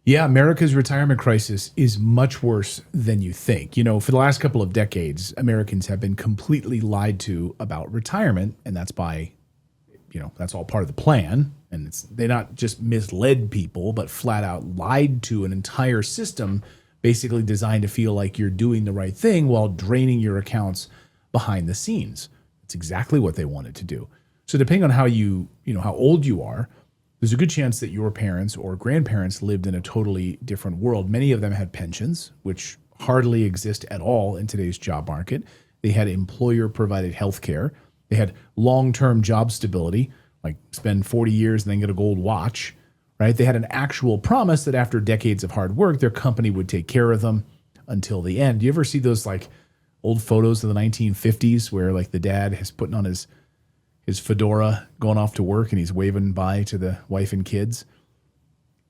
Yeah, America's retirement crisis is much worse than you think. For the last couple of decades, Americans have been completely lied to about retirement, and that's that's all part of the plan. And they not just misled people, but flat out lied to an entire system basically designed to feel like you're doing the right thing while draining your accounts behind the scenes. It's exactly what they wanted to do. So depending on how old you are, there's a good chance that your parents or grandparents lived in a totally different world. Many of them had pensions, which hardly exist at all in today's job market. They had employer-provided health care. They had long-term job stability, like spend 40 years and then get a gold watch, right? They had an actual promise that after decades of hard work, their company would take care of them until the end. Do you ever see those old photos of the 1950s where the dad is putting on his fedora going off to work and he's waving bye to the wife and kids,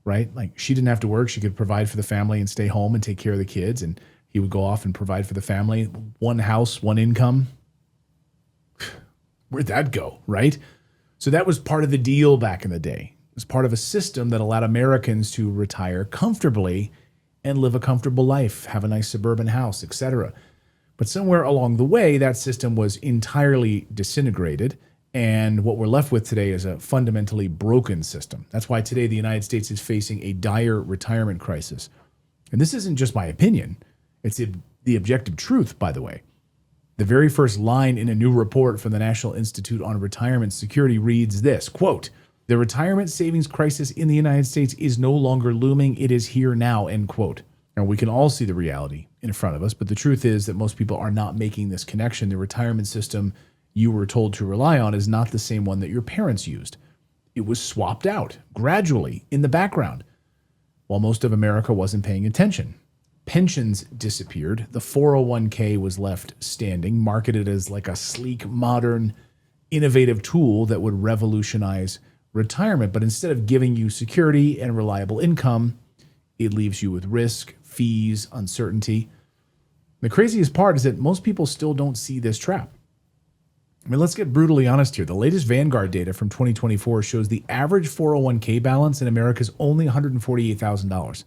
right? She didn't have to work. She could provide for the family and stay home and take care of the kids. And he would go off and provide for the family. One house, one income. Where'd that go, right? So that was part of the deal back in the day. It was part of a system that allowed Americans to retire comfortably and live a comfortable life, have a nice suburban house, etc. But somewhere along the way, that system was entirely disintegrated. And what we're left with today is a fundamentally broken system. That's why today the United States is facing a dire retirement crisis. And this isn't just my opinion. It's the objective truth, by the way. The very first line in a new report from the National Institute on Retirement Security reads this, quote, "The retirement savings crisis in the United States is no longer looming. It is here now," end quote. Now, we can all see the reality in front of us, but the truth is that most people are not making this connection. The retirement system you were told to rely on is not the same one that your parents used. It was swapped out gradually in the background while most of America wasn't paying attention. Pensions disappeared. The 401k was left standing, marketed as a sleek, modern, innovative tool that would revolutionize retirement. But instead of giving you security and reliable income, it leaves you with risk, fees, uncertainty. The craziest part is that most people still don't see this trap. Let's get brutally honest here. The latest Vanguard data from 2024 shows the average 401k balance in America is only $148,000.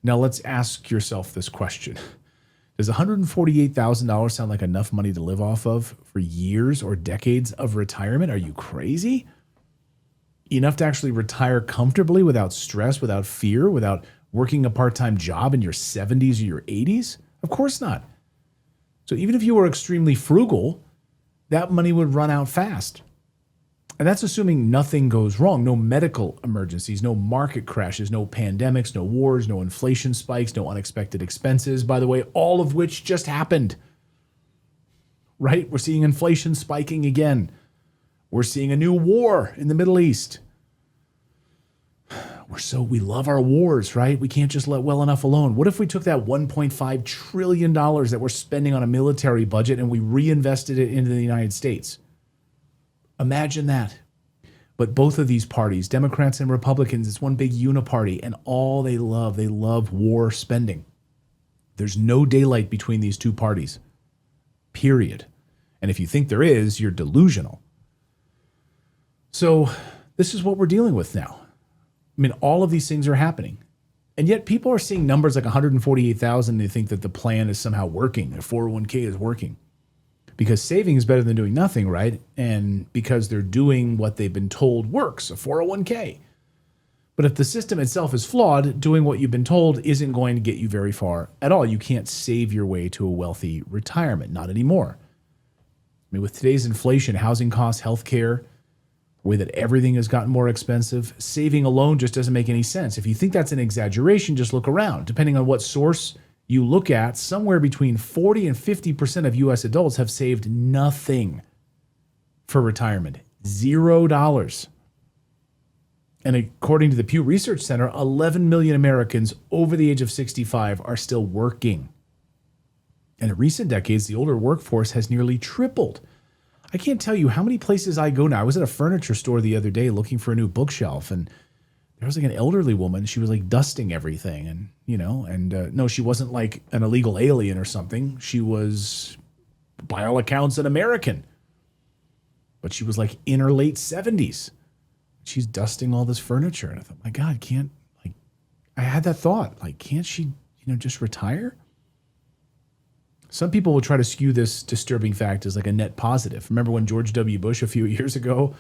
Now let's ask yourself this question. Does $148,000 sound like enough money to live off of for years or decades of retirement? Are you crazy? Enough to actually retire comfortably without stress, without fear, without working a part-time job in your 70s or your 80s? Of course not. So even if you were extremely frugal, that money would run out fast. And that's assuming nothing goes wrong, no medical emergencies, no market crashes, no pandemics, no wars, no inflation spikes, no unexpected expenses, by the way, all of which just happened. Right? We're seeing inflation spiking again. We're seeing a new war in the Middle East. We love our wars, right? We can't just let well enough alone. What if we took that $1.5 trillion that we're spending on a military budget and we reinvested it into the United States? Imagine that. But both of these parties, Democrats and Republicans, it's one big uniparty, and all they love war spending. There's no daylight between these two parties, period. And if you think there is, you're delusional. So this is what we're dealing with now. All of these things are happening. And yet people are seeing numbers like 148,000 and they think that the plan is somehow working. Their 401k is working. Because saving is better than doing nothing, right? And because they're doing what they've been told works, a 401k. But if the system itself is flawed, doing what you've been told isn't going to get you very far at all. You can't save your way to a wealthy retirement. Not anymore. With today's inflation, housing costs, healthcare, the way that everything has gotten more expensive, saving alone just doesn't make any sense. If you think that's an exaggeration, just look around. Depending on what source you look at, somewhere between 40 and 50% of U.S. adults have saved nothing for retirement. $0. And according to the Pew Research Center, 11 million Americans over the age of 65 are still working. And in recent decades, the older workforce has nearly tripled. I can't tell you how many places I go now. I was at a furniture store the other day looking for a new bookshelf, and there was an elderly woman. She was dusting everything, and no, she wasn't like an illegal alien or something. She was, by all accounts, an American, but she was in her late 70s. She's dusting all this furniture, and I thought, my God, I had that thought, like, can't she, just retire? Some people will try to skew this disturbing fact as like a net positive. Remember when George W. Bush a few years ago,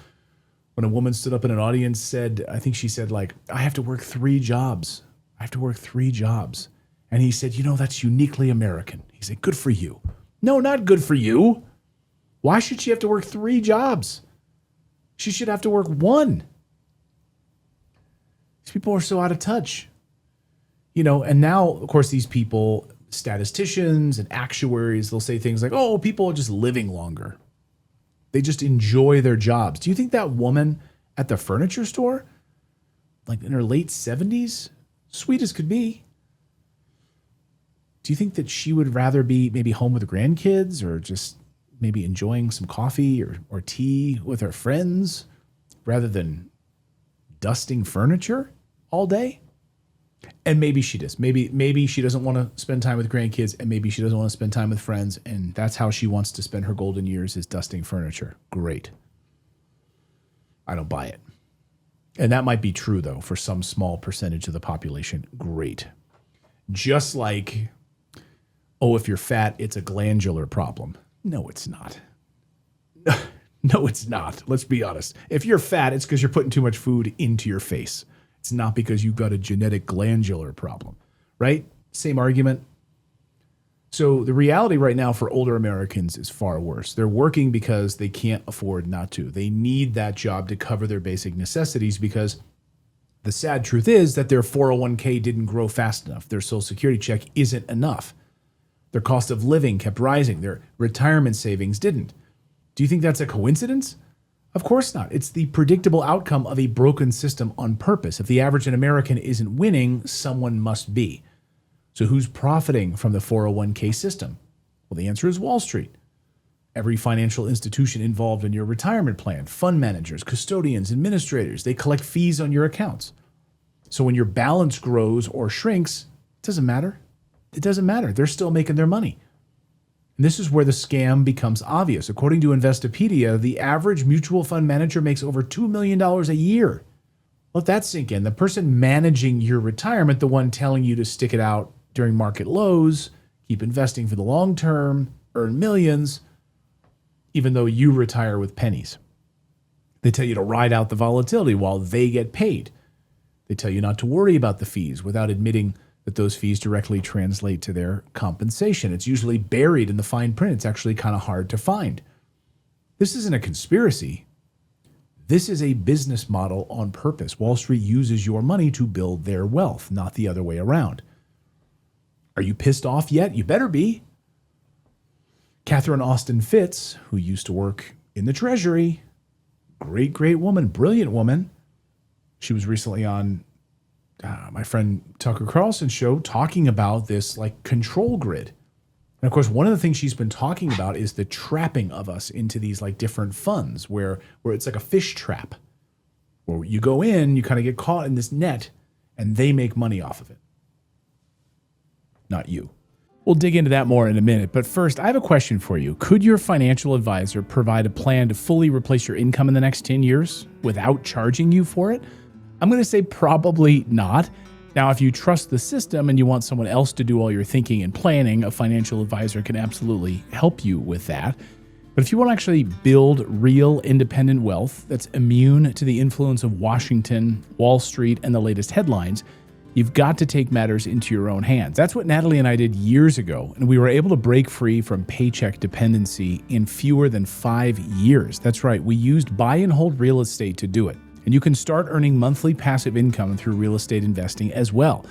when a woman stood up in an audience, said, I think she said, like, I have to work 3 jobs. I have to work 3 jobs. And he said, that's uniquely American. He said, good for you. No, not good for you. Why should she have to work 3 jobs? She should have to work 1. These people are so out of touch. And now, of course, these people, statisticians and actuaries, they'll say things like, oh, people are just living longer. They just enjoy their jobs. Do you think that woman at the furniture store, like in her late 70s, sweet as could be, do you think that she would rather be maybe home with grandkids or just maybe enjoying some coffee or tea with her friends rather than dusting furniture all day? And maybe she does. Maybe she doesn't want to spend time with grandkids, and maybe she doesn't want to spend time with friends, and that's how she wants to spend her golden years, is dusting furniture. Great. I don't buy it. And that might be true, though, for some small percentage of the population. Great. Just like, if you're fat, it's a glandular problem. No, it's not. No, it's not. Let's be honest. If you're fat, it's because you're putting too much food into your face. It's not because you've got a genetic glandular problem, right? Same argument. So the reality right now for older Americans is far worse. They're working because they can't afford not to. They need that job to cover their basic necessities because the sad truth is that their 401k didn't grow fast enough. Their Social Security check isn't enough. Their cost of living kept rising. Their retirement savings didn't. Do you think that's a coincidence? Of course not. It's the predictable outcome of a broken system on purpose. If the average American isn't winning, someone must be. So who's profiting from the 401k system? Well, the answer is Wall Street. Every financial institution involved in your retirement plan, fund managers, custodians, administrators, they collect fees on your accounts. So when your balance grows or shrinks, it doesn't matter. It doesn't matter. They're still making their money. And this is where the scam becomes obvious. According to Investopedia, the average mutual fund manager makes over $2 million a year. Let that sink in. The person managing your retirement, the one telling you to stick it out during market lows, keep investing for the long term, earn millions, even though you retire with pennies. They tell you to ride out the volatility while they get paid. They tell you not to worry about the fees without admitting that those fees directly translate to their compensation. It's usually buried in the fine print. It's actually kind of hard to find. This isn't a conspiracy. This is a business model on purpose. Wall Street uses your money to build their wealth, not the other way around. Are you pissed off yet? You better be. Catherine Austin Fitts, who used to work in the Treasury, great woman, brilliant woman. She was recently on my friend Tucker Carlson's show talking about this like control grid. And of course, one of the things she's been talking about is the trapping of us into these like different funds where it's like a fish trap, where you go in, you kind of get caught in this net and they make money off of it. Not you. We'll dig into that more in a minute. But first, I have a question for you. Could your financial advisor provide a plan to fully replace your income in the next 10 years without charging you for it? I'm going to say probably not. Now, if you trust the system and you want someone else to do all your thinking and planning, a financial advisor can absolutely help you with that. But if you want to actually build real independent wealth that's immune to the influence of Washington, Wall Street, and the latest headlines, you've got to take matters into your own hands. That's what Natalie and I did years ago, and we were able to break free from paycheck dependency in fewer than 5 years. That's right, we used buy and hold real estate to do it. And you can start earning monthly passive income through real estate investing as well.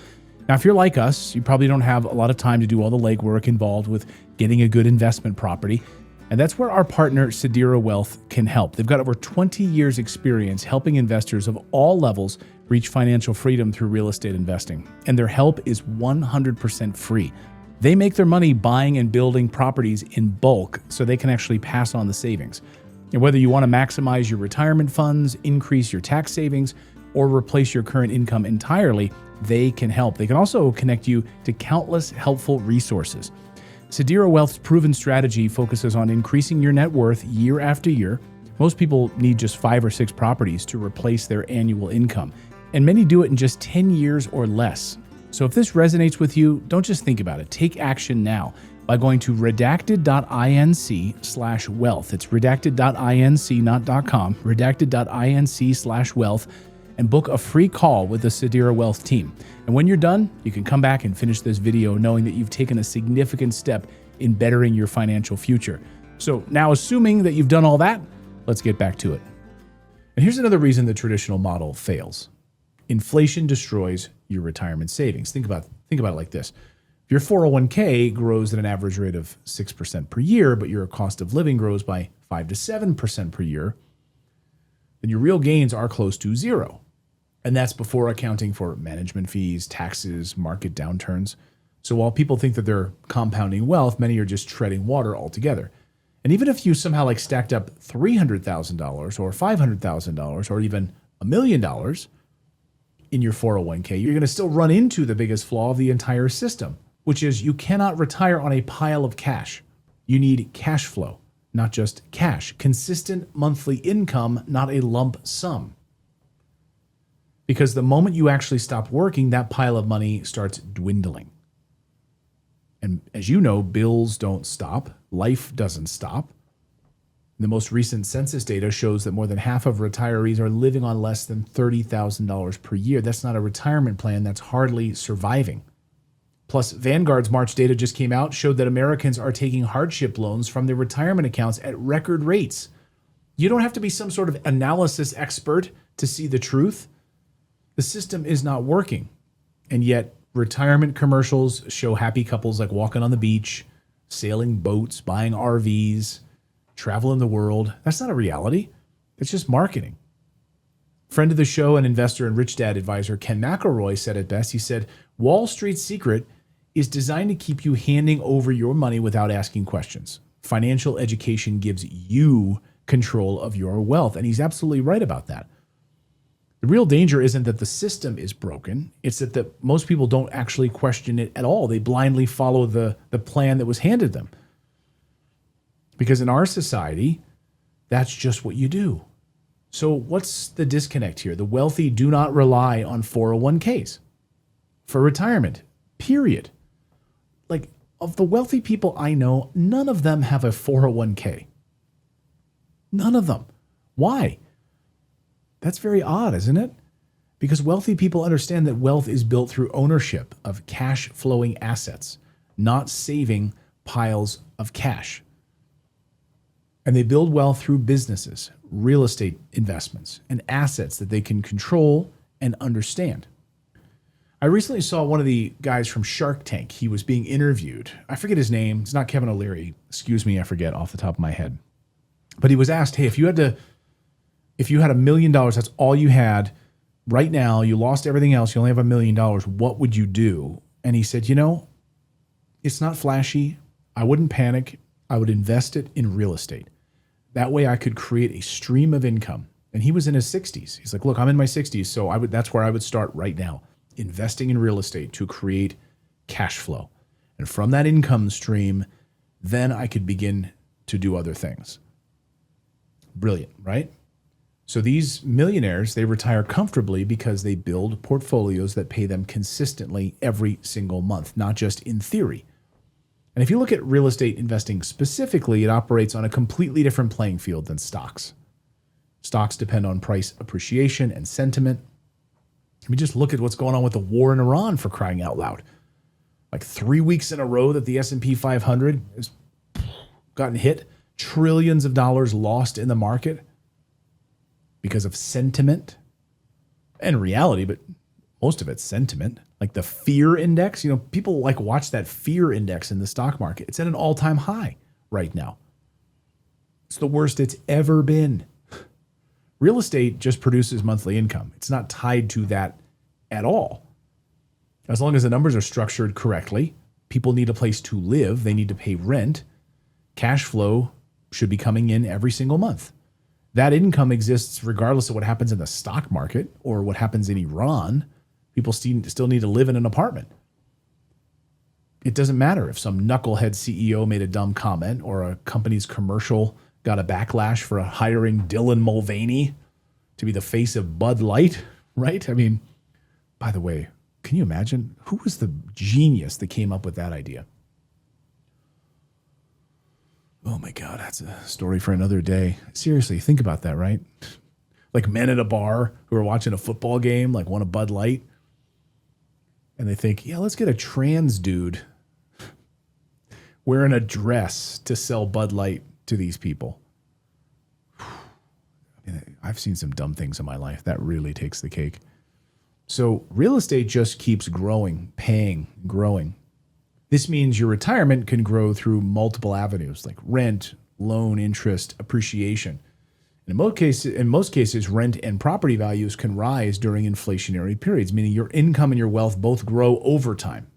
Now, if you're like us, you probably don't have a lot of time to do all the legwork involved with getting a good investment property. And that's where our partner, Sedera Wealth, can help. They've got over 20 years experience helping investors of all levels reach financial freedom through real estate investing. And their help is 100% free. They make their money buying and building properties in bulk so they can actually pass on the savings. And whether you want to maximize your retirement funds, increase your tax savings, or replace your current income entirely, they can help. They can also connect you to countless helpful resources. Sedera Wealth's proven strategy focuses on increasing your net worth year after year. Most people need just 5 or 6 properties to replace their annual income. And many do it in just 10 years or less. So if this resonates with you, don't just think about it. Take action now by going to redacted.inc/wealth. It's redacted.inc, not .com, redacted.inc/wealth, and book a free call with the Sedera Wealth team. And when you're done, you can come back and finish this video knowing that you've taken a significant step in bettering your financial future. So now, assuming that you've done all that, let's get back to it. And here's another reason the traditional model fails. Inflation destroys your retirement savings. Think about it like this. If your 401k grows at an average rate of 6% per year, but your cost of living grows by 5 to 7% per year, then your real gains are close to zero. And that's before accounting for management fees, taxes, market downturns. So while people think that they're compounding wealth, many are just treading water altogether. And even if you somehow stacked up $300,000 or $500,000 or even $1 million in your 401k, you're going to still run into the biggest flaw of the entire system, which is you cannot retire on a pile of cash. You need cash flow, not just cash. Consistent monthly income, not a lump sum. Because the moment you actually stop working, that pile of money starts dwindling. And as you know, bills don't stop. Life doesn't stop. The most recent census data shows that more than half of retirees are living on less than $30,000 per year. That's not a retirement plan. That's hardly surviving. Plus, Vanguard's March data just came out, showed that Americans are taking hardship loans from their retirement accounts at record rates. You don't have to be some sort of analysis expert to see the truth. The system is not working. And yet, retirement commercials show happy couples walking on the beach, sailing boats, buying RVs, traveling the world. That's not a reality. It's just marketing. Friend of the show and investor and Rich Dad advisor Ken McElroy said it best. He said, Wall Street's secret is designed to keep you handing over your money without asking questions. Financial education gives you control of your wealth. And he's absolutely right about that. The real danger isn't that the system is broken. It's that most people don't actually question it at all. They blindly follow the plan that was handed them. Because in our society, that's just what you do. So what's the disconnect here? The wealthy do not rely on 401ks for retirement, period. Of the wealthy people I know, none of them have a 401k. None of them. Why? That's very odd, isn't it? Because wealthy people understand that wealth is built through ownership of cash flowing assets, not saving piles of cash. And they build wealth through businesses, real estate investments, and assets that they can control and understand. I recently saw one of the guys from Shark Tank. He was being interviewed. I forget his name. It's not Kevin O'Leary. Excuse me, I forget off the top of my head. But he was asked, hey, if you had $1 million, that's all you had right now, you lost everything else, you only have $1 million, what would you do? And he said, it's not flashy. I wouldn't panic. I would invest it in real estate. That way I could create a stream of income. And he was in his 60s. He's like, look, I'm in my 60s, so that's where I would start right now, investing in real estate to create cash flow. And from that income stream, then I could begin to do other things. Brilliant, right? So these millionaires, they retire comfortably because they build portfolios that pay them consistently every single month, not just in theory. And if you look at real estate investing specifically, it operates on a completely different playing field than stocks. Stocks depend on price appreciation and sentiment. I mean, just look at what's going on with the war in Iran, for crying out loud. 3 weeks in a row that the S&P 500 has gotten hit, trillions of dollars lost in the market because of sentiment and reality, but most of it's sentiment. The fear index, people watch that fear index in the stock market. It's at an all-time high right now. It's the worst it's ever been. Real estate just produces monthly income. It's not tied to that at all. As long as the numbers are structured correctly, people need a place to live. They need to pay rent. Cash flow should be coming in every single month. That income exists regardless of what happens in the stock market or what happens in Iran. People still need to live in an apartment. It doesn't matter if some knucklehead CEO made a dumb comment or a company's commercial got a backlash for hiring Dylan Mulvaney to be the face of Bud Light. right? I mean, by the way, can you imagine who was the genius that came up with that idea? Oh my God, that's a story for another day. Seriously, think about that, right? Like men at a bar who are watching a football game, like want a Bud Light, and they think, yeah, let's get a trans dude wearing a dress to sell Bud Light to these people. I mean, I've seen some dumb things in my life. That really takes the cake. So real estate just keeps growing, paying, growing. This means your retirement can grow through multiple avenues like rent, loan, interest, appreciation. And in most cases, rent and property values can rise during inflationary periods, meaning your income and your wealth both grow over time.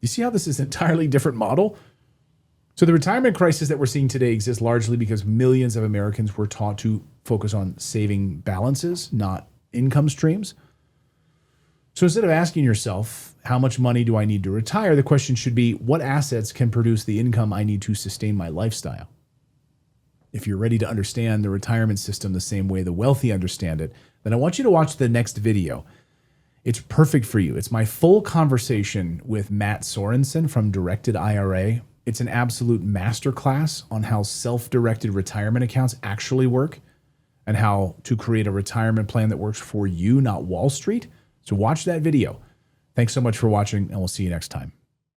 You see how this is an entirely different model? So the retirement crisis that we're seeing today exists largely because millions of Americans were taught to focus on saving balances, not income streams. So instead of asking yourself, how much money do I need to retire? The question should be, what assets can produce the income I need to sustain my lifestyle? If you're ready to understand the retirement system the same way the wealthy understand it, then I want you to watch the next video. It's perfect for you. It's my full conversation with Matt Sorensen from Redacted IRA. It's an absolute masterclass on how self-directed retirement accounts actually work and how to create a retirement plan that works for you, not Wall Street. So watch that video. Thanks so much for watching, and we'll see you next time.